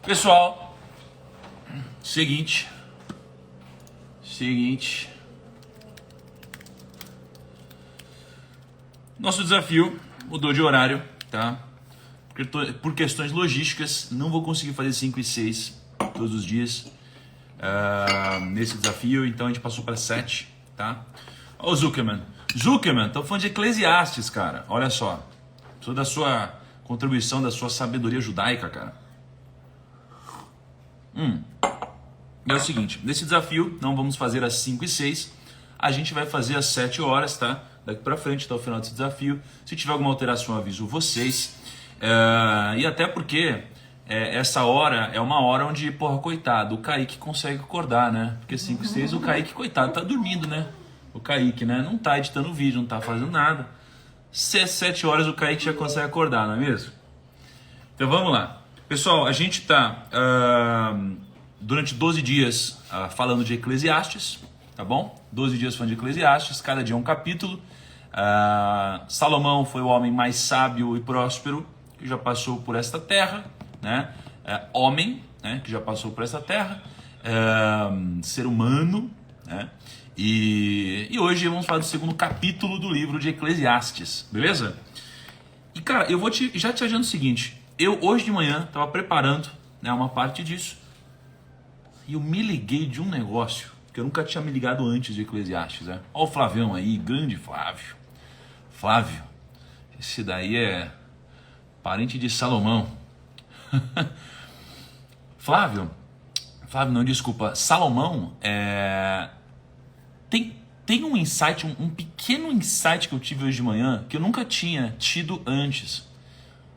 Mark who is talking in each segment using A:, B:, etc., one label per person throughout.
A: Pessoal, seguinte, nosso desafio mudou de horário, tá? Por questões logísticas, não vou conseguir fazer 5 e 6 todos os dias nesse desafio, então a gente passou para 7, tá? Ó o Zuckerman, tô falando de Eclesiastes, cara, olha só, sou da sua contribuição, da sua sabedoria judaica, cara. É o seguinte, nesse desafio não vamos fazer às 5 e 6, a gente vai fazer às 7 horas, tá? Daqui pra frente até o final desse desafio. Se tiver alguma alteração, eu aviso vocês. E até porque essa hora é uma hora onde, porra, coitado, o Kaique consegue acordar, né? Porque 5 e 6 o Kaique, coitado, tá dormindo, né? O Kaique, né? Não tá editando vídeo, não tá fazendo nada. Se é 7 horas o Kaique já consegue acordar, não é mesmo? Então vamos lá. Pessoal, a gente tá durante 12 dias falando de Eclesiastes, tá bom? 12 dias falando de Eclesiastes, cada dia um capítulo. Salomão foi o homem mais sábio e próspero que já passou por esta terra, né? Homem, né? Que já passou por esta terra, ser humano, né? E hoje vamos falar do segundo capítulo do livro de Eclesiastes, beleza? E cara, eu vou já te adiantando o seguinte, eu hoje de manhã estava preparando, né, uma parte disso e eu me liguei de um negócio que eu nunca tinha me ligado antes de Eclesiastes, né? Olha o Flavião aí, grande Flávio. Flávio, esse daí é parente de Salomão. Flávio não, desculpa, Salomão tem um insight, um pequeno insight que eu tive hoje de manhã que eu nunca tinha tido antes.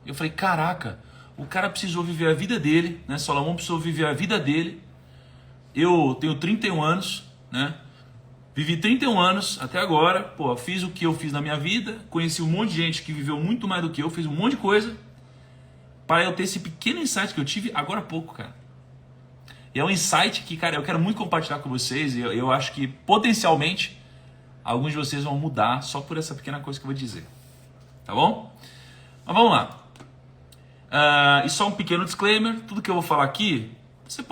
A: Eu falei, caraca, o cara precisou viver a vida dele, né? Salomão precisou viver a vida dele. Eu tenho 31 anos, né? Vivi 31 anos até agora, pô, fiz o que eu fiz na minha vida, conheci um monte de gente que viveu muito mais do que eu, fiz um monte de coisa, para eu ter esse pequeno insight que eu tive agora há pouco, cara. E é um insight que, cara, eu quero muito compartilhar com vocês, e eu acho que potencialmente alguns de vocês vão mudar só por essa pequena coisa que eu vou dizer, tá bom? Mas vamos lá. E só um pequeno disclaimer, tudo que eu vou falar aqui, você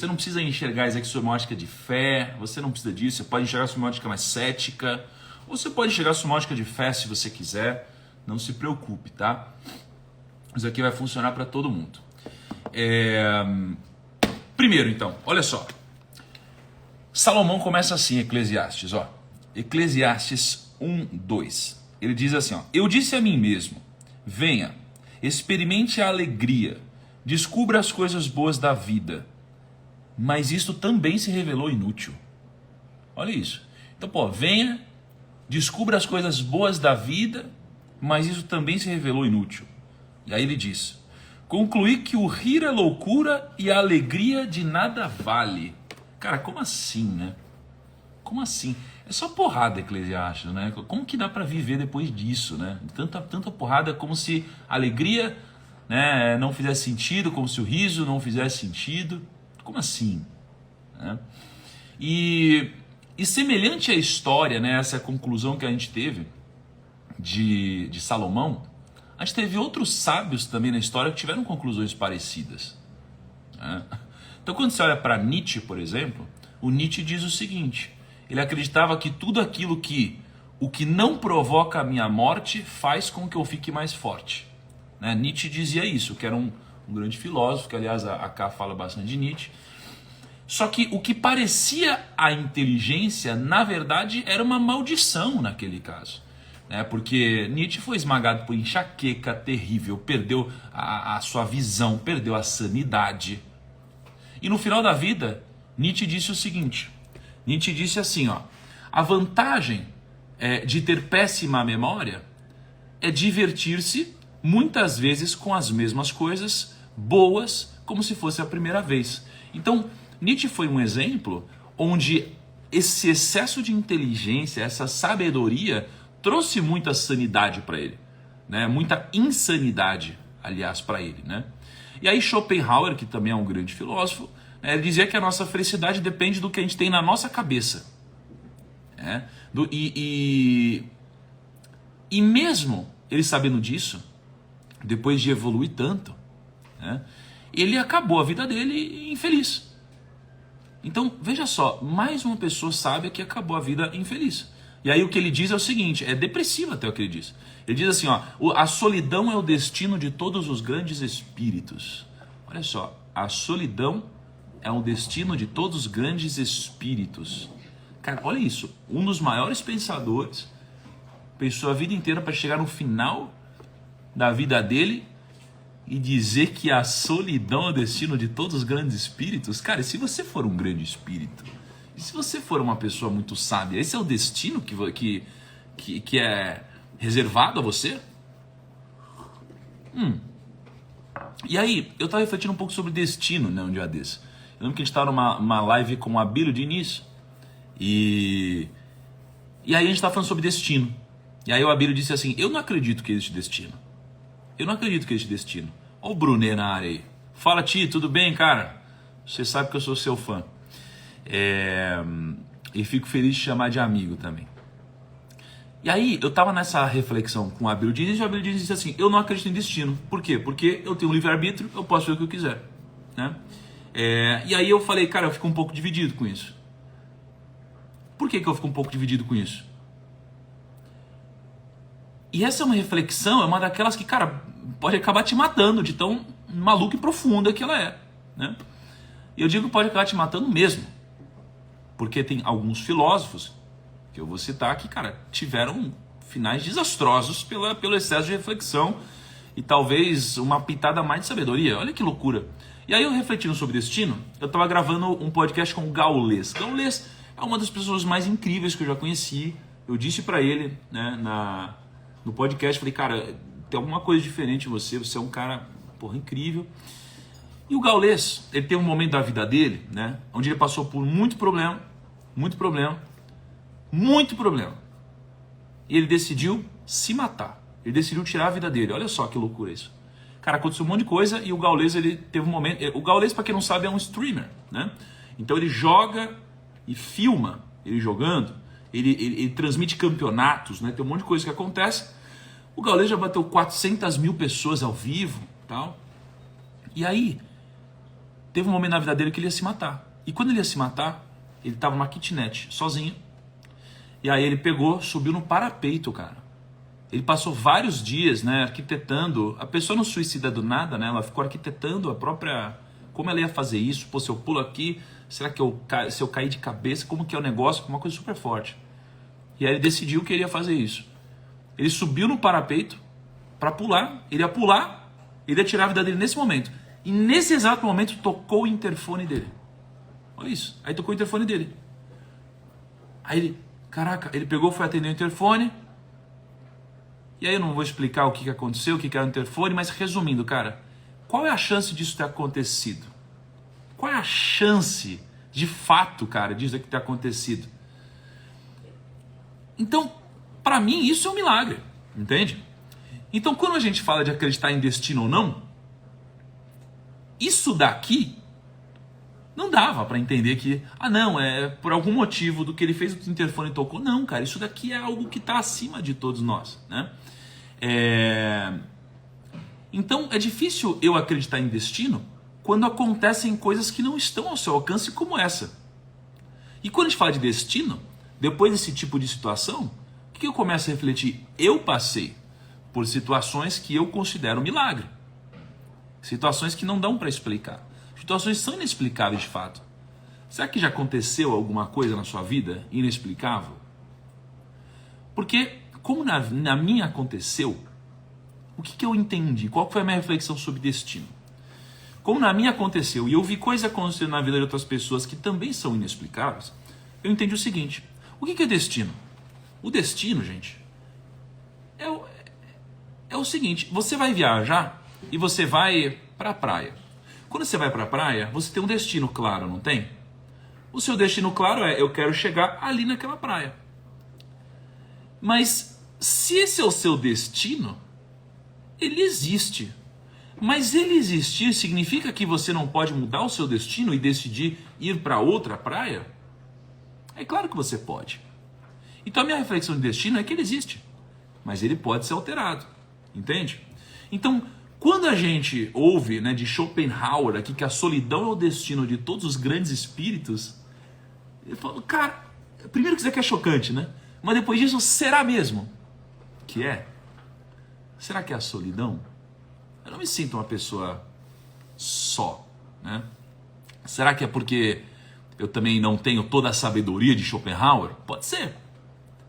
A: não precisa enxergar isso aqui sob uma ótica de fé, você não precisa disso, você pode enxergar sob uma ótica mais cética, ou você pode enxergar sob uma ótica de fé se você quiser, não se preocupe, tá? Isso aqui vai funcionar para todo mundo. Primeiro então, olha só, Salomão começa assim, Eclesiastes, ó, Eclesiastes 1:2, ele diz assim, ó, eu disse a mim mesmo, venha, experimente a alegria, descubra as coisas boas da vida, mas isto também se revelou inútil. Olha isso. Então, pô, venha, descubra as coisas boas da vida, mas isso também se revelou inútil. E aí ele diz, concluí que o rir é loucura e a alegria de nada vale. Cara, como assim, né? Como assim? É só porrada, Eclesiastes, né? Como que dá para viver depois disso, né? Tanta porrada, como se a alegria, né, não fizesse sentido, como se o riso não fizesse sentido. Como assim? Né? E semelhante à história, né, essa conclusão que a gente teve de Salomão, a gente teve outros sábios também na história que tiveram conclusões parecidas. Né? Então quando você olha para Nietzsche, por exemplo, o Nietzsche diz o seguinte, ele acreditava que tudo aquilo o que não provoca a minha morte faz com que eu fique mais forte. Né? Nietzsche dizia isso, que era um grande filósofo, que aliás a Ká fala bastante de Nietzsche. Só que o que parecia a inteligência, na verdade, era uma maldição naquele caso. Né? Porque Nietzsche foi esmagado por enxaqueca terrível, perdeu a sua visão, perdeu a sanidade. E no final da vida, Nietzsche disse o seguinte, Nietzsche disse assim, ó, a vantagem de ter péssima memória é divertir-se muitas vezes com as mesmas coisas boas, como se fosse a primeira vez. Então, Nietzsche foi um exemplo onde esse excesso de inteligência, essa sabedoria, trouxe muita sanidade para ele, né? Muita insanidade, aliás, para ele. Né? E aí Schopenhauer, que também é um grande filósofo, ele dizia que a nossa felicidade depende do que a gente tem na nossa cabeça. Né? E mesmo ele sabendo disso, depois de evoluir tanto, né, ele acabou a vida dele infeliz. Então, veja só, mais uma pessoa sábia que acabou a vida infeliz. E aí o que ele diz é o seguinte, é depressivo até o que ele diz. Ele diz assim, ó, a solidão é o destino de todos os grandes espíritos. Olha só, a solidão é o destino de todos os grandes espíritos. Cara, olha isso, um dos maiores pensadores pensou a vida inteira para chegar no final da vida dele e dizer que a solidão é o destino de todos os grandes espíritos. Cara, e se você for um grande espírito, e se você for uma pessoa muito sábia, esse é o destino que é reservado a você? E aí, eu estava refletindo um pouco sobre destino, né, um dia desse. Eu lembro que a gente estava numa live com o Abílio Diniz, e aí a gente estava falando sobre destino. E aí o Abílio disse assim, eu não acredito que existe destino. Eu não acredito que existe destino. Olha o Brunet na área aí. Fala, Ti, tudo bem, cara? Você sabe que eu sou seu fã. E fico feliz de chamar de amigo também. E aí, eu tava nessa reflexão com o Abílio Diniz, e o Abílio Diniz disse assim, eu não acredito em destino. Por quê? Porque eu tenho um livre-arbítrio, eu posso fazer o que eu quiser. Né? E aí eu falei, cara, eu fico um pouco dividido com isso. Por que eu fico um pouco dividido com isso? E essa é uma reflexão, é uma daquelas que, cara, pode acabar te matando de tão maluca e profunda que ela é. Né? E eu digo que pode acabar te matando mesmo. Porque tem alguns filósofos, que eu vou citar, que, cara, tiveram finais desastrosos pelo excesso de reflexão e talvez uma pitada mais de sabedoria. Olha que loucura. E aí eu refletindo sobre destino, eu estava gravando um podcast com o Gaules. Gaules é uma das pessoas mais incríveis que eu já conheci. Eu disse para ele, né, no podcast, falei, cara, tem alguma coisa diferente em você, você é um cara, porra, incrível. E o Gaules, ele tem um momento da vida dele, né, onde ele passou por muito problema. E ele decidiu se matar. Ele decidiu tirar a vida dele. Olha só que loucura isso. Cara, aconteceu um monte de coisa e o Gaules, ele teve um momento... O Gaules, para quem não sabe, é um streamer, né? Então ele joga e filma ele jogando. Ele transmite campeonatos, né? Tem um monte de coisa que acontece. O Gaules já bateu 400 mil pessoas ao vivo, tal. E aí, teve um momento na vida dele que ele ia se matar. E quando ele ia se matar, ele estava numa kitnet, sozinho. E aí ele pegou, subiu no parapeito, cara. Ele passou vários dias, né, arquitetando. A pessoa não suicida do nada, né? Ela ficou arquitetando a própria... Como ela ia fazer isso? Pô, se eu pulo aqui, será que se eu cair de cabeça, como que é o negócio? Uma coisa super forte. E aí ele decidiu que ele ia fazer isso. Ele subiu no parapeito para pular. Ele ia pular, ele ia tirar a vida dele nesse momento. E nesse exato momento tocou o interfone dele. Olha isso. Aí tocou o interfone dele. Aí ele, caraca, ele pegou, foi atender o interfone. E aí eu não vou explicar o que aconteceu, o que era o interfone, mas resumindo, cara, qual é a chance disso ter acontecido? Qual é a chance, de fato, cara, disso ter acontecido? Então, para mim, isso é um milagre, entende? Então, quando a gente fala de acreditar em destino ou não, isso daqui não dava para entender que, não, é por algum motivo do que ele fez, o interfone tocou. Não, cara, isso daqui é algo que está acima de todos nós, né? Então, é difícil eu acreditar em destino quando acontecem coisas que não estão ao seu alcance, como essa. E quando a gente fala de destino, depois desse tipo de situação, o que eu começo a refletir? Eu passei por situações que eu considero milagre. Situações que não dão para explicar. Situações são inexplicáveis de fato. Será que já aconteceu alguma coisa na sua vida inexplicável? Porque, como na minha aconteceu, o que eu entendi? Qual foi a minha reflexão sobre destino? Como na minha aconteceu e eu vi coisas acontecendo na vida de outras pessoas que também são inexplicáveis, eu entendi o seguinte: o que é destino? O destino, gente, é o seguinte: você vai viajar e você vai para a praia. Quando você vai para a praia, você tem um destino claro, não tem? O seu destino claro é: eu quero chegar ali naquela praia. Mas se esse é o seu destino, ele existe. Mas ele existir significa que você não pode mudar o seu destino e decidir ir para outra praia? É claro que você pode. Então a minha reflexão de destino é que ele existe, mas ele pode ser alterado, entende? Então, Quando a gente ouve, né, de Schopenhauer aqui que a solidão é o destino de todos os grandes espíritos, eu falo, cara, primeiro que isso aqui é chocante, né? Mas depois disso, será mesmo que é? Será que é a solidão? Eu não me sinto uma pessoa só, né? Será que é porque eu também não tenho toda a sabedoria de Schopenhauer? Pode ser.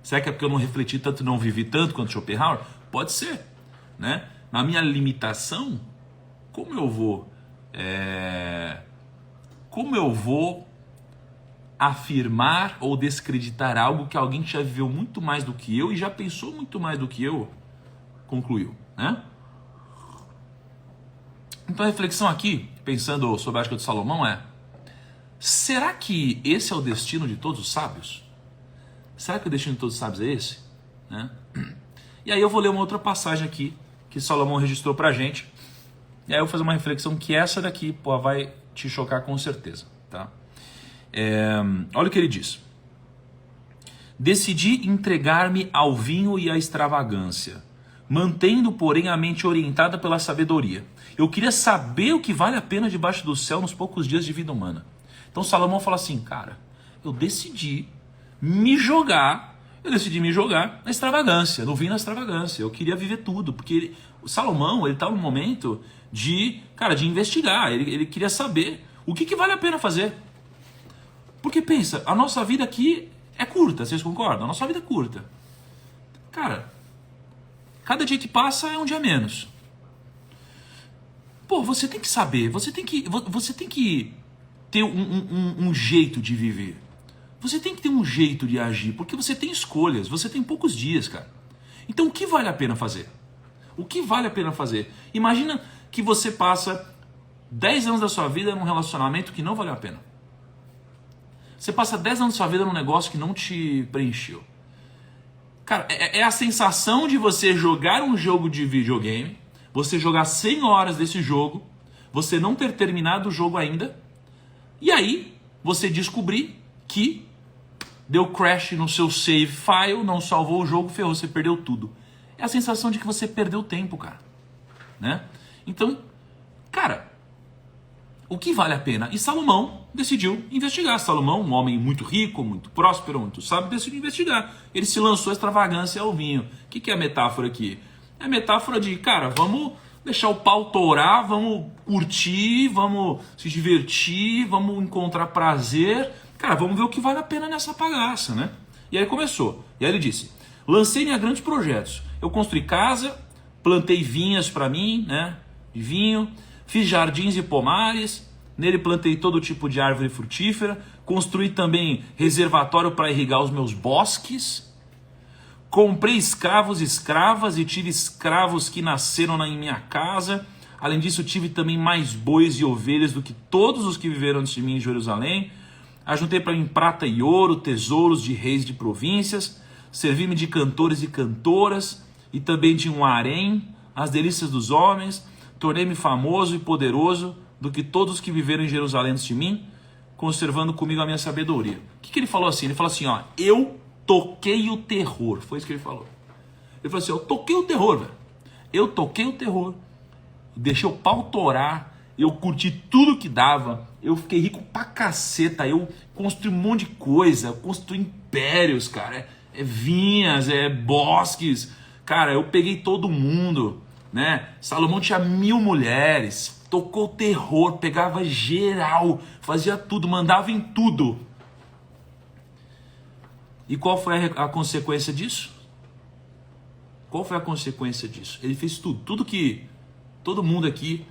A: Será que é porque eu não refleti tanto, não vivi tanto quanto Schopenhauer? Pode ser, né? Na minha limitação, como eu vou afirmar ou descreditar algo que alguém que já viveu muito mais do que eu e já pensou muito mais do que eu concluiu, né? Então a reflexão aqui, pensando sobre a Ética de Salomão é: será que esse é o destino de todos os sábios? Será que o destino de todos os sábios é esse? Né? E aí eu vou ler uma outra passagem aqui que Salomão registrou pra gente. E aí eu vou fazer uma reflexão que essa daqui, pô, vai te chocar com certeza, tá? Olha o que ele diz. Decidi entregar-me ao vinho e à extravagância, mantendo, porém, a mente orientada pela sabedoria. Eu queria saber o que vale a pena debaixo do céu nos poucos dias de vida humana. Então Salomão fala assim, cara, eu decidi me jogar na extravagância, no vinho na extravagância. Eu queria viver tudo, porque o Salomão, ele tá num momento de investigar, ele queria saber o que vale a pena fazer. Porque pensa, a nossa vida aqui é curta, vocês concordam? A nossa vida é curta. Cara, cada dia que passa é um dia menos. Pô, você tem que saber, você tem que ter um jeito de viver. Você tem que ter um jeito de agir, porque você tem escolhas, você tem poucos dias, cara. Então o que vale a pena fazer? O que vale a pena fazer? Imagina que você passa 10 anos da sua vida num relacionamento que não valeu a pena. Você passa 10 anos da sua vida num negócio que não te preencheu. Cara, é a sensação de você jogar um jogo de videogame, você jogar 100 horas desse jogo, você não ter terminado o jogo ainda, e aí você descobrir que deu crash no seu save file, não salvou o jogo, ferrou, você perdeu tudo. É a sensação de que você perdeu tempo, cara. Né? Então, cara, o que vale a pena? E Salomão decidiu investigar. Salomão, um homem muito rico, muito próspero, muito sábio, decidiu investigar. Ele se lançou a extravagância ao vinho. O que é a metáfora aqui? É a metáfora de, cara, vamos deixar o pau torar, vamos curtir, vamos se divertir, vamos encontrar prazer. Cara, vamos ver o que vale a pena nessa bagaça, né? E aí começou. E aí ele disse, lancei-me a grandes projetos. Eu construí casa, plantei vinhas para mim, né? De vinho, fiz jardins e pomares, nele plantei todo tipo de árvore frutífera, construí também reservatório para irrigar os meus bosques, comprei escravos e escravas e tive escravos que nasceram em minha casa. Além disso, tive também mais bois e ovelhas do que todos os que viveram antes de mim em Jerusalém. Ajuntei para mim prata e ouro, tesouros de reis de províncias, servi-me de cantores e cantoras, e também de um harém, as delícias dos homens, tornei-me famoso e poderoso do que todos os que viveram em Jerusalém antes de mim, conservando comigo a minha sabedoria. O que ele falou assim? Ele falou assim, ó, eu toquei o terror. Foi isso que ele falou. Ele falou assim, eu toquei o terror, velho. Eu toquei o terror. Deixei o pau torar. Eu curti tudo que dava. Eu fiquei rico pra caceta. Eu construí um monte de coisa. Eu construí impérios, cara. Vinhas, bosques. Cara, eu peguei todo mundo, né? Salomão tinha 1000 mulheres. Tocou o terror. Pegava geral. Fazia tudo. Mandava em tudo. E qual foi a consequência disso? Qual foi a consequência disso? Ele fez tudo. Tudo que todo mundo aqui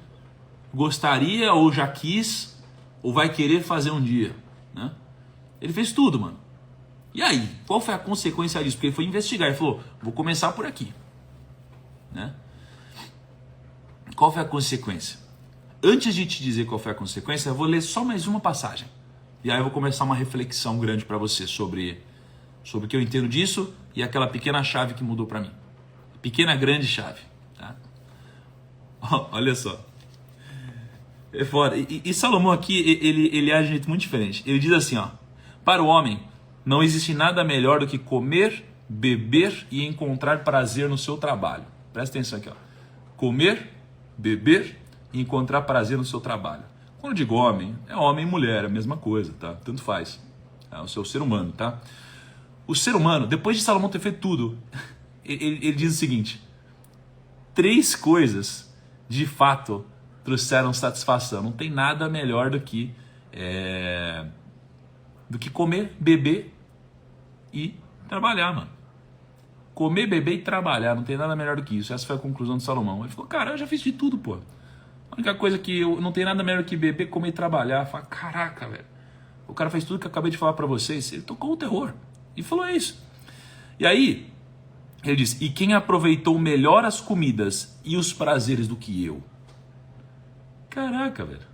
A: gostaria ou já quis ou vai querer fazer um dia, né? Ele fez tudo, mano. E aí, qual foi a consequência disso? Porque ele foi investigar, ele falou, vou começar por aqui, né? Qual foi a consequência? Antes de te dizer qual foi a consequência, eu vou ler só mais uma passagem. E aí eu vou começar uma reflexão grande para você sobre o que eu entendo disso e aquela pequena chave que mudou para mim. Pequena, grande chave, tá? Olha só. É foda. E Salomão aqui, ele age de um jeito muito diferente. Ele diz assim, ó, para o homem não existe nada melhor do que comer, beber e encontrar prazer no seu trabalho. Presta atenção aqui, ó. Comer, beber e encontrar prazer no seu trabalho. Quando eu digo homem, é homem e mulher, é a mesma coisa, tá? Tanto faz. É o seu ser humano, tá? O ser humano, depois de Salomão ter feito tudo, ele diz o seguinte: 3 coisas de fato trouxeram satisfação. Não tem nada melhor do que comer, beber e trabalhar, mano. Comer, beber e trabalhar, não tem nada melhor do que isso. Essa foi a conclusão de Salomão. Ele falou, cara, eu já fiz de tudo, pô. A única coisa que eu não tem nada melhor do que beber, comer e trabalhar. Fala, caraca, velho. O cara fez tudo que eu acabei de falar pra vocês. Ele tocou o terror. E falou isso. E aí, ele diz, e quem aproveitou melhor as comidas e os prazeres do que eu? Caraca, velho.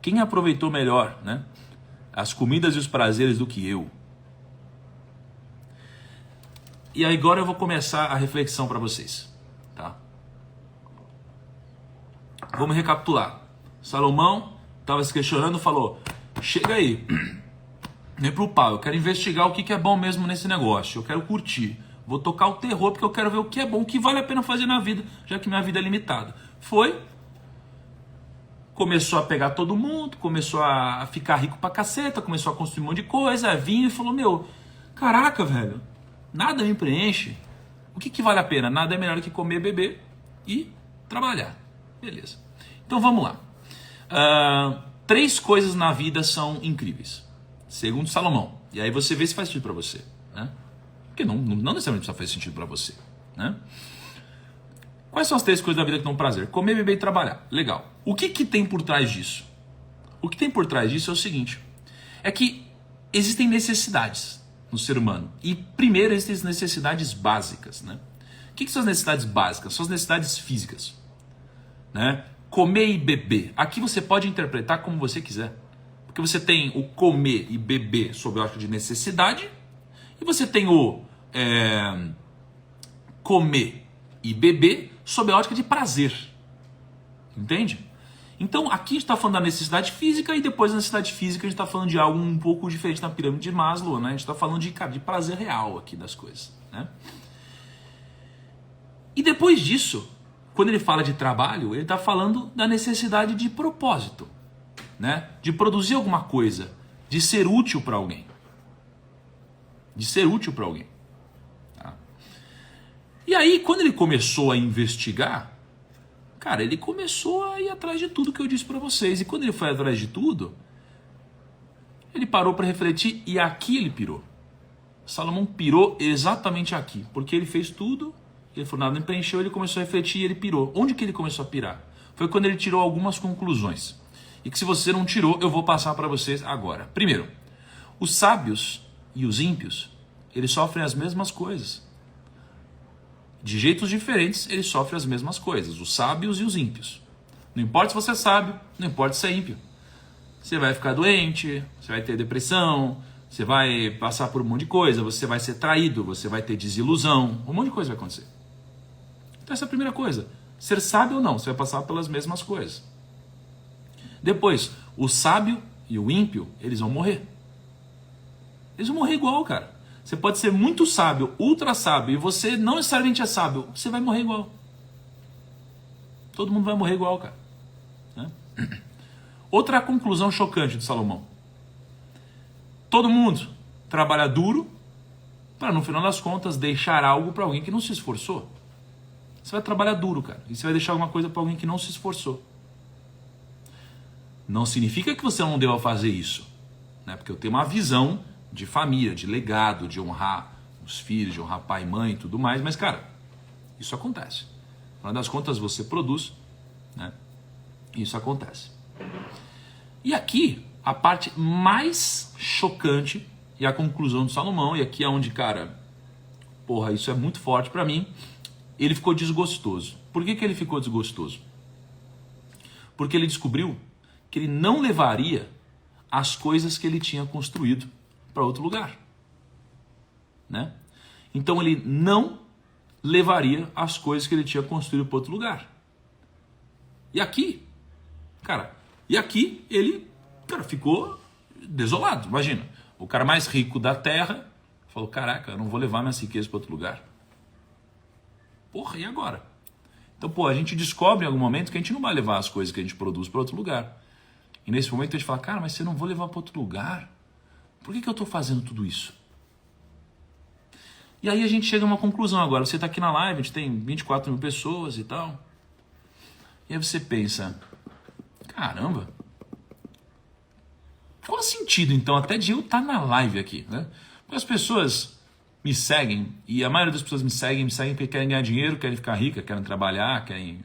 A: Quem aproveitou melhor, né? As comidas e os prazeres do que eu? E aí agora eu vou começar a reflexão para vocês, tá? Vamos recapitular. Salomão estava se questionando, falou, chega aí, vem pro pau, eu quero investigar o que é bom mesmo nesse negócio, eu quero curtir, vou tocar o terror porque eu quero ver o que é bom, o que vale a pena fazer na vida, já que minha vida é limitada. Foi, começou a pegar todo mundo, começou a ficar rico pra caceta, começou a construir um monte de coisa, vinha e falou, meu, caraca, velho, nada me preenche. O que vale a pena? Nada é melhor que comer, beber e trabalhar. Beleza. Então vamos lá. 3 coisas na vida são incríveis, segundo Salomão. E aí você vê se faz sentido para você, né? Porque não necessariamente precisa fazer sentido para você, né? Quais são as 3 coisas da vida que dão prazer? Comer, beber e trabalhar. Legal. O que tem por trás disso? O que tem por trás disso é o seguinte. É que existem necessidades no ser humano. E primeiro existem as necessidades básicas, né? O que são as necessidades básicas? São as necessidades físicas, né? Comer e beber. Aqui você pode interpretar como você quiser. Porque você tem o comer e beber sob a ótica de necessidade. E você tem o comer e beber sob a ótica de prazer. Entende? Então aqui a gente está falando da necessidade física e depois da necessidade física a gente está falando de algo um pouco diferente na pirâmide de Maslow, né? A gente está falando de prazer real aqui das coisas, né? E depois disso, quando ele fala de trabalho, ele está falando da necessidade de propósito, né? De produzir alguma coisa, de ser útil para alguém. De ser útil para alguém. Tá? E aí, quando ele começou a investigar, cara, ele começou a ir atrás de tudo que eu disse para vocês. E quando ele foi atrás de tudo, ele parou para refletir e aqui ele pirou. Salomão pirou exatamente aqui, porque ele fez tudo, ele falou, nada me preencheu, ele começou a refletir e ele pirou. Onde que ele começou a pirar? Foi quando ele tirou algumas conclusões. E que se você não tirou, eu vou passar para vocês agora. Primeiro, os sábios e os ímpios, eles sofrem as mesmas coisas. De jeitos diferentes, eles sofrem as mesmas coisas. Os sábios e os ímpios. Não importa se você é sábio, não importa se é ímpio. Você vai ficar doente, você vai ter depressão, você vai passar por um monte de coisa, você vai ser traído, você vai ter desilusão, um monte de coisa vai acontecer. Então essa é a primeira coisa. Ser sábio ou não, você vai passar pelas mesmas coisas. Depois, o sábio e o ímpio, eles vão morrer. Eles vão morrer igual, cara. Você pode ser muito sábio, ultra sábio, e você não necessariamente é sábio, você vai morrer igual. Todo mundo vai morrer igual, cara. Né? Outra conclusão chocante de Salomão. Todo mundo trabalha duro para, no final das contas, deixar algo para alguém que não se esforçou. Você vai trabalhar duro, cara, e você vai deixar alguma coisa para alguém que não se esforçou. Não significa que você não deva fazer isso, né? Porque eu tenho uma visão de família, de legado, de honrar os filhos, de honrar pai e mãe e tudo mais, mas, cara, isso acontece. No final das contas, você produz, né? Isso acontece. E aqui, a parte mais chocante e a conclusão de Salomão, e aqui é onde, cara, porra, isso é muito forte pra mim, ele ficou desgostoso. Por que ele ficou desgostoso? Porque ele descobriu que ele não levaria as coisas que ele tinha construído para outro lugar, né? Então ele não levaria as coisas que ele tinha construído para outro lugar. E aqui, cara, ele, cara, ficou desolado. Imagina, o cara mais rico da terra falou, caraca, eu não vou levar minhas riquezas para outro lugar. Porra, e agora? Então, pô, a gente descobre em algum momento que a gente não vai levar as coisas que a gente produz para outro lugar. E nesse momento a gente fala, cara, mas se eu não vou levar para outro lugar, por que eu estou fazendo tudo isso? E aí a gente chega a uma conclusão agora. Você está aqui na live, a gente tem 24 mil pessoas e tal. E aí você pensa, caramba, qual o sentido então até de eu estar na live aqui, né? Porque as pessoas me seguem, e a maioria das pessoas me seguem porque querem ganhar dinheiro, querem ficar rica, querem trabalhar, querem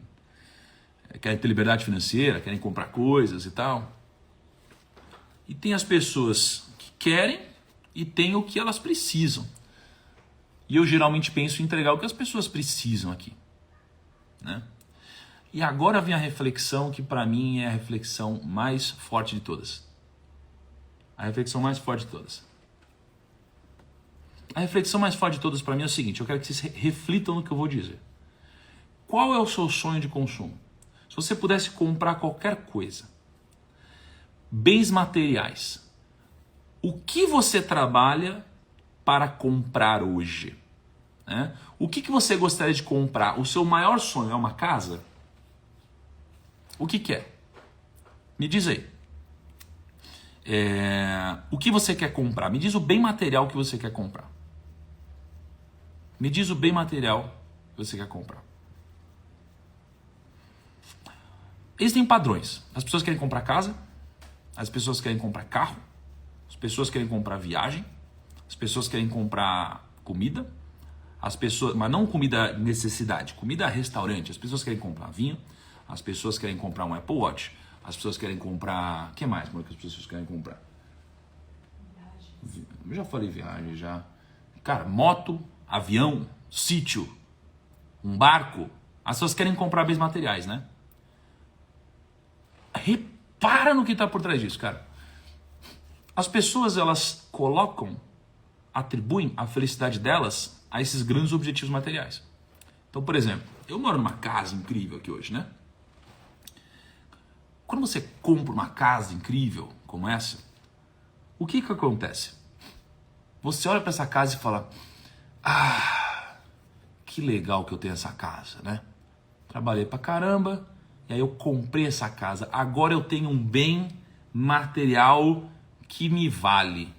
A: ter liberdade financeira, querem comprar coisas e tal. E tem as pessoas que querem e tem o que elas precisam. E eu geralmente penso em entregar o que as pessoas precisam aqui, né? E agora vem a reflexão que para mim é a reflexão mais forte de todas. A reflexão mais forte de todas. A reflexão mais forte de todas para mim é o seguinte, eu quero que vocês reflitam no que eu vou dizer. Qual é o seu sonho de consumo? Se você pudesse comprar qualquer coisa, bens materiais, o que você trabalha para comprar hoje? Né? O que você gostaria de comprar? O seu maior sonho é uma casa? O que é? Me diz aí. O que você quer comprar? Me diz o bem material que você quer comprar. Me diz o bem material que você quer comprar. Existem padrões. As pessoas querem comprar casa, as pessoas querem comprar carro, as pessoas querem comprar viagem, as pessoas querem comprar comida, as pessoas, mas não comida necessidade, comida restaurante. As pessoas querem comprar vinho, as pessoas querem comprar um Apple Watch, as pessoas querem comprar... O que mais, amor, que as pessoas querem comprar? Viagem. Eu já falei viagem, já. Cara, moto, avião, sítio, um barco. As pessoas querem comprar bens materiais, né? Repara no que está por trás disso, cara. As pessoas, elas atribuem a felicidade delas a esses grandes objetivos materiais. Então, por exemplo, eu moro numa casa incrível aqui hoje, né? Quando você compra uma casa incrível como essa, o que acontece? Você olha para essa casa e fala, que legal que eu tenho essa casa, né? Trabalhei pra caramba, e aí eu comprei essa casa. Agora eu tenho um bem material que me vale.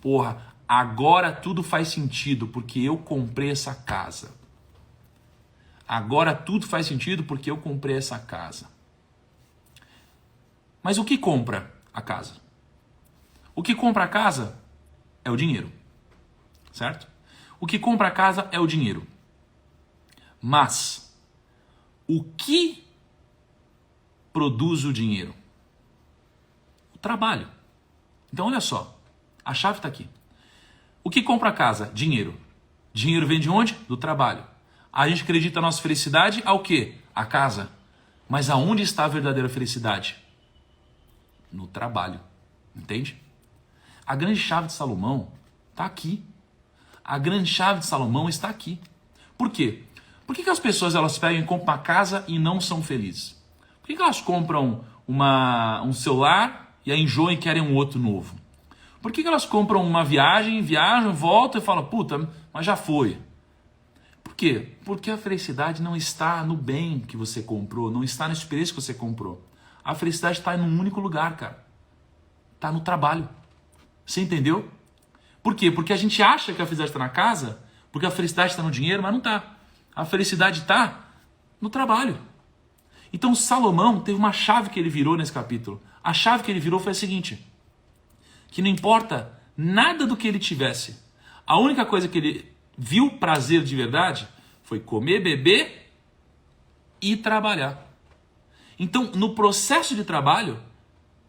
A: Porra, agora tudo faz sentido porque eu comprei essa casa. Agora tudo faz sentido porque eu comprei essa casa. Mas o que compra a casa? O que compra a casa é o dinheiro, certo? O que compra a casa é o dinheiro. Mas o que produz o dinheiro? O trabalho. Então olha só, a chave está aqui. O que compra a casa? Dinheiro. Dinheiro vem de onde? Do trabalho. A gente acredita na nossa felicidade ao quê? A casa. Mas aonde está a verdadeira felicidade? No trabalho. Entende? A grande chave de Salomão está aqui. A grande chave de Salomão está aqui. Por quê? Por que as pessoas elas pegam e compram uma casa e não são felizes? Por que elas compram um celular e aí enjoam e querem um outro novo? Por que elas compram uma viajam, voltam e falam, puta, mas já foi? Por quê? Porque a felicidade não está no bem que você comprou, não está na experiência que você comprou. A felicidade está em um único lugar, cara. Está no trabalho. Você entendeu? Por quê? Porque a gente acha que a felicidade está na casa, porque a felicidade está no dinheiro, mas não está. A felicidade está no trabalho. Então Salomão teve uma chave que ele virou nesse capítulo. A chave que ele virou foi a seguinte, que não importa nada do que ele tivesse, a única coisa que ele viu prazer de verdade foi comer, beber e trabalhar. Então, no processo de trabalho,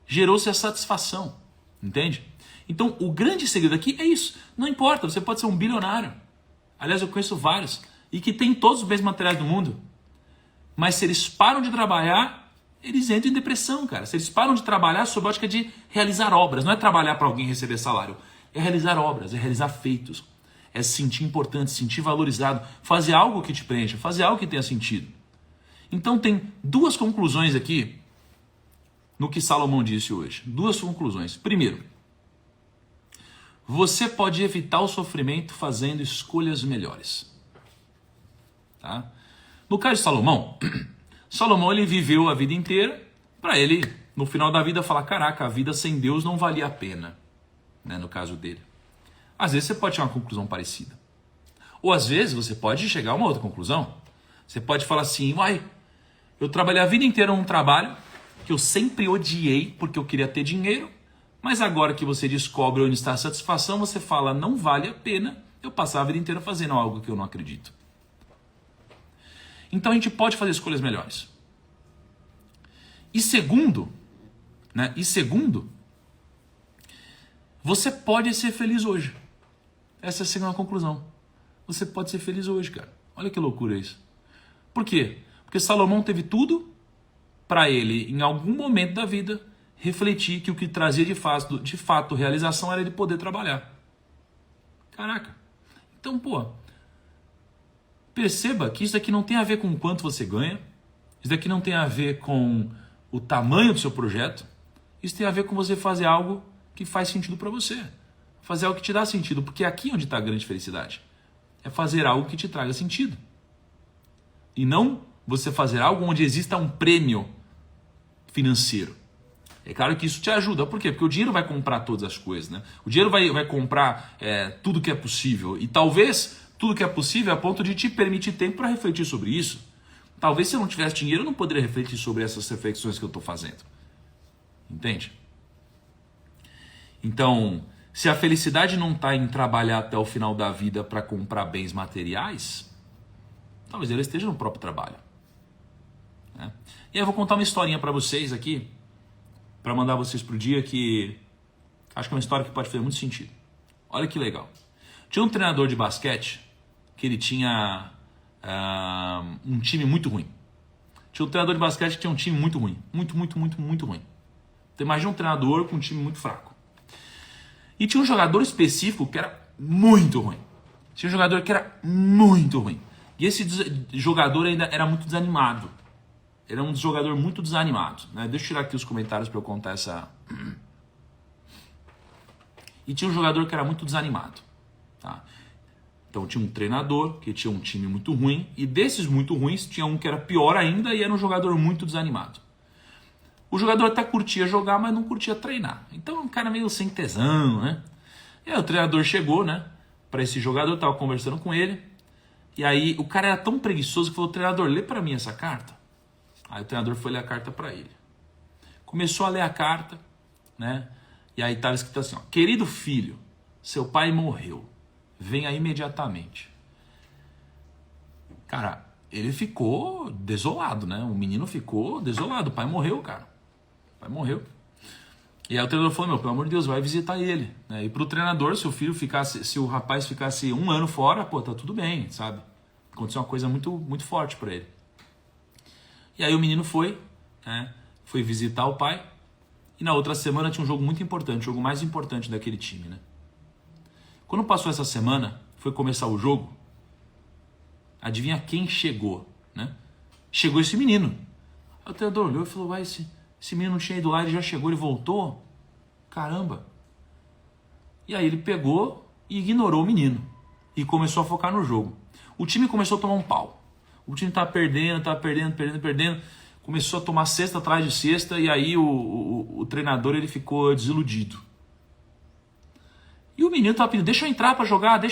A: gerou-se a satisfação, entende? Então, o grande segredo aqui é isso. Não importa, você pode ser um bilionário. Aliás, eu conheço vários, e que tem todos os bens materiais do mundo. Mas se eles param de trabalhar, eles entram em depressão, cara. Se eles param de trabalhar, sob a ótica de realizar obras. Não é trabalhar para alguém receber salário. É realizar obras, é realizar feitos. É se sentir importante, se sentir valorizado. Fazer algo que te preencha, fazer algo que tenha sentido. Então tem duas conclusões aqui no que Salomão disse hoje. Duas conclusões. Primeiro, você pode evitar o sofrimento fazendo escolhas melhores. Tá? No caso de Salomão, Salomão ele viveu a vida inteira para ele, no final da vida, falar, caraca, a vida sem Deus não valia a pena, né, no caso dele. Às vezes você pode ter uma conclusão parecida. Ou às vezes você pode chegar a uma outra conclusão. Você pode falar assim, uai, eu trabalhei a vida inteira num trabalho que eu sempre odiei porque eu queria ter dinheiro, mas agora que você descobre onde está a satisfação, você fala, não vale a pena eu passar a vida inteira fazendo algo que eu não acredito. Então a gente pode fazer escolhas melhores. E segundo, você pode ser feliz hoje. Essa é a segunda conclusão. Você pode ser feliz hoje, cara. Olha que loucura isso. Por quê? Porque Salomão teve tudo para ele, em algum momento da vida, refletir que o que trazia de fato realização era ele poder trabalhar. Caraca. Então, perceba que isso daqui não tem a ver com o quanto você ganha, isso daqui não tem a ver com o tamanho do seu projeto, isso tem a ver com você fazer algo que faz sentido para você, fazer algo que te dá sentido, porque é aqui onde está a grande felicidade, é fazer algo que te traga sentido, e não você fazer algo onde exista um prêmio financeiro. É claro que isso te ajuda, por quê? Porque o dinheiro vai comprar todas as coisas, né? O dinheiro vai comprar tudo que é possível, e talvez tudo que é possível a ponto de te permitir tempo para refletir sobre isso. Talvez se eu não tivesse dinheiro, eu não poderia refletir sobre essas reflexões que eu estou fazendo. Entende? Então, se a felicidade não está em trabalhar até o final da vida para comprar bens materiais, talvez ela esteja no próprio trabalho. Né? E aí eu vou contar uma historinha para vocês aqui, para mandar vocês pro dia, que acho que é uma história que pode fazer muito sentido. Olha que legal. Tinha um treinador de basquete que ele tinha um time muito ruim. Tinha um treinador de basquete que tinha um time muito ruim. Muito ruim. Então imagina um treinador com um time muito fraco. E tinha um jogador específico que era muito ruim. Tinha um jogador que era muito ruim. E esse jogador ainda era muito desanimado. Ele era um jogador muito desanimado. Né? Deixa eu tirar aqui os comentários para eu contar essa... E tinha um jogador que era muito desanimado. Tá? Então tinha um treinador que tinha um time muito ruim. E desses muito ruins tinha um que era pior ainda e era um jogador muito desanimado. O jogador até curtia jogar, mas não curtia treinar. Então um cara meio sem tesão, né? E aí o treinador chegou, né? Para esse jogador, tava conversando com ele. E aí o cara era tão preguiçoso que falou, treinador, lê para mim essa carta. Aí o treinador foi ler a carta para ele. Começou a ler a carta, né? E aí estava escrito assim, ó, querido filho, seu pai morreu. Venha imediatamente. Cara, ele ficou desolado, né? O menino ficou desolado. O pai morreu, cara. O pai morreu. E aí o treinador falou, pelo amor de Deus, vai visitar ele. Né? E pro treinador, se o filho ficasse, se o rapaz ficasse 1 ano fora, tá tudo bem, sabe? Aconteceu uma coisa muito, muito forte para ele. E aí o menino foi, né? Foi visitar o pai. E na outra semana tinha um jogo muito importante, o jogo mais importante daquele time, né? Quando passou essa semana, foi começar o jogo, adivinha quem chegou, né? Chegou esse menino. Aí o treinador olhou e falou, vai, esse menino não tinha ido lá, ele já chegou, ele voltou? Caramba! E aí ele pegou e ignorou o menino. E começou a focar no jogo. O time começou a tomar um pau. O time tava perdendo. Começou a tomar cesta atrás de cesta e aí o treinador ele ficou desiludido. E o menino tava pedindo, deixa eu entrar pra jogar. E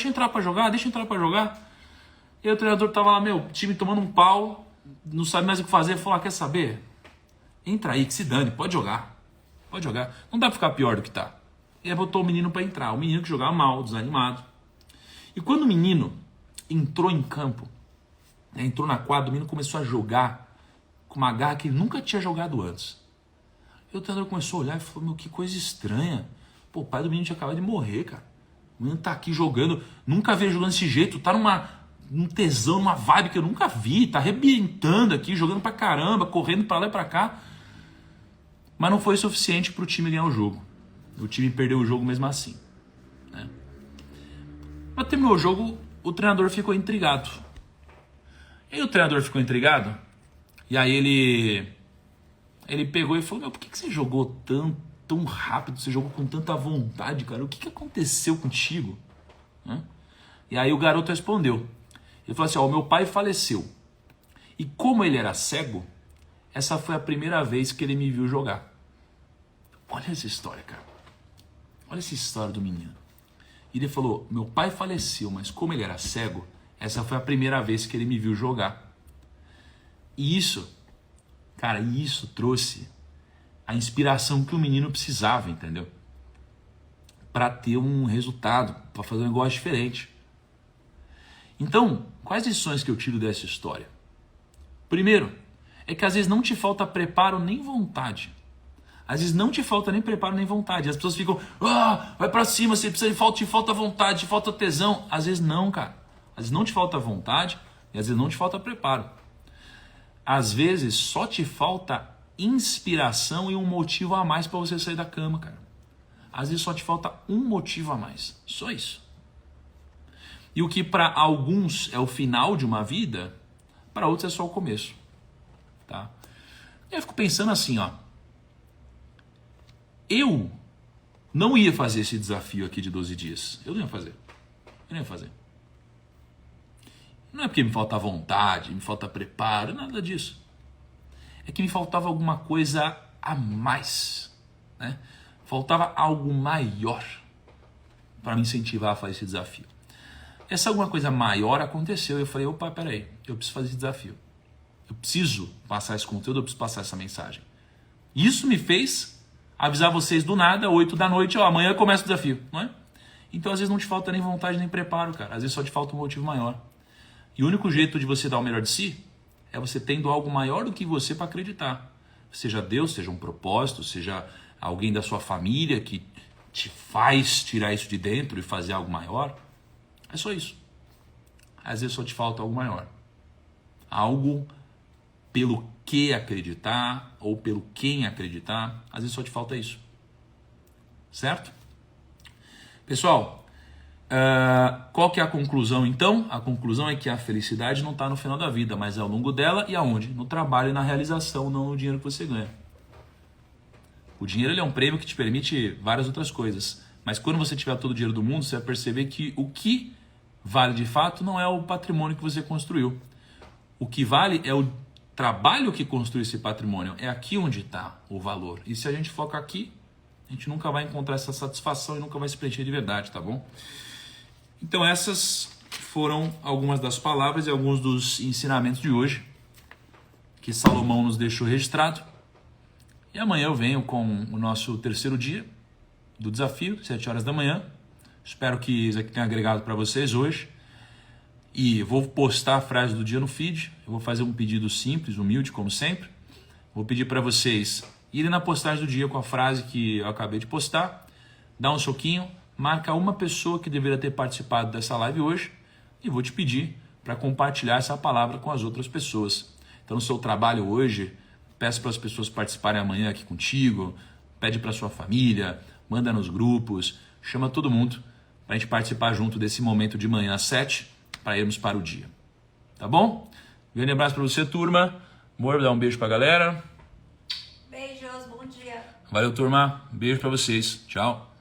A: aí o treinador tava lá, time tomando um pau, não sabe mais o que fazer. Falou, quer saber? Entra aí, que se dane, pode jogar. Não dá pra ficar pior do que tá. E aí botou o menino pra entrar. O menino que jogava mal, desanimado. E quando o menino entrou em campo, entrou na quadra, o menino começou a jogar com uma garra que ele nunca tinha jogado antes. E o treinador começou a olhar e falou, que coisa estranha. Pô, o pai do menino tinha acabado de morrer, cara. O menino tá aqui jogando, nunca vi ele jogando desse jeito, tá num tesão, numa vibe que eu nunca vi, tá arrebentando aqui, jogando pra caramba, correndo pra lá e pra cá. Mas não foi suficiente pro time ganhar o jogo. O time perdeu o jogo mesmo assim. Né? Mas terminou o jogo, o treinador ficou intrigado. E aí o treinador ficou intrigado, e aí ele pegou e falou, por que você jogou tão rápido, você jogou com tanta vontade, cara? O que aconteceu contigo? E aí o garoto respondeu. Ele falou assim, o meu pai faleceu. E como ele era cego, essa foi a primeira vez que ele me viu jogar. Olha essa história, cara. Olha essa história do menino. E ele falou, meu pai faleceu, mas como ele era cego, essa foi a primeira vez que ele me viu jogar. E isso, cara, isso trouxe a inspiração que o menino precisava, entendeu? Para ter um resultado, para fazer um negócio diferente. Então, quais lições que eu tiro dessa história? Primeiro, é que às vezes não te falta preparo nem vontade. Às vezes não te falta nem preparo nem vontade. As pessoas ficam, vai pra cima, você precisa te falta vontade, te falta tesão. Às vezes não, cara. Às vezes não te falta vontade e às vezes não te falta preparo. Às vezes só te falta inspiração e um motivo a mais para você sair da cama, cara. Às vezes só te falta um motivo a mais. Só isso. E o que para alguns é o final de uma vida, para outros é só o começo. Tá? E eu fico pensando assim, ó. Eu não ia fazer esse desafio aqui de 12 dias. Eu não ia fazer. Não é porque me falta vontade, me falta preparo, nada disso. É que me faltava alguma coisa a mais, né? Faltava algo maior para me incentivar a fazer esse desafio. Essa alguma coisa maior aconteceu e eu falei, opa, peraí, eu preciso fazer esse desafio. Eu preciso passar esse conteúdo, eu preciso passar essa mensagem. Isso me fez avisar vocês do nada, 8 da noite, amanhã começa o desafio, não é? Então às vezes não te falta nem vontade nem preparo, cara. Às vezes só te falta um motivo maior. E o único jeito de você dar o melhor de si é você tendo algo maior do que você para acreditar. Seja Deus, seja um propósito, seja alguém da sua família que te faz tirar isso de dentro e fazer algo maior. É só isso. Às vezes só te falta algo maior. Algo pelo que acreditar ou pelo quem acreditar. Às vezes só te falta isso. Certo? Pessoal, qual que é a conclusão então? A conclusão é que a felicidade não está no final da vida, mas é ao longo dela e aonde? No trabalho e na realização, não no dinheiro que você ganha. O dinheiro ele é um prêmio que te permite várias outras coisas, mas quando você tiver todo o dinheiro do mundo, você vai perceber que o que vale de fato não é o patrimônio que você construiu. O que vale é o trabalho que construiu esse patrimônio. É aqui onde está o valor. E se a gente foca aqui, a gente nunca vai encontrar essa satisfação e nunca vai se preencher de verdade, tá bom? Então essas foram algumas das palavras e alguns dos ensinamentos de hoje que Salomão nos deixou registrado. E amanhã eu venho com o nosso terceiro dia do desafio, 7 horas da manhã. Espero que isso aqui tenha agregado para vocês hoje. E vou postar a frase do dia no feed. Eu vou fazer um pedido simples, humilde, como sempre. Vou pedir para vocês irem na postagem do dia com a frase que eu acabei de postar. Dá um soquinho. Marca uma pessoa que deveria ter participado dessa live hoje e vou te pedir para compartilhar essa palavra com as outras pessoas. Então, no seu trabalho hoje, peço para as pessoas participarem amanhã aqui contigo, pede para sua família, manda nos grupos, chama todo mundo para a gente participar junto desse momento de manhã às 7 para irmos para o dia. Tá bom? Grande abraço para você, turma. Amor, dá um beijo para a galera.
B: Beijos, bom dia.
A: Valeu, turma. Beijo para vocês. Tchau.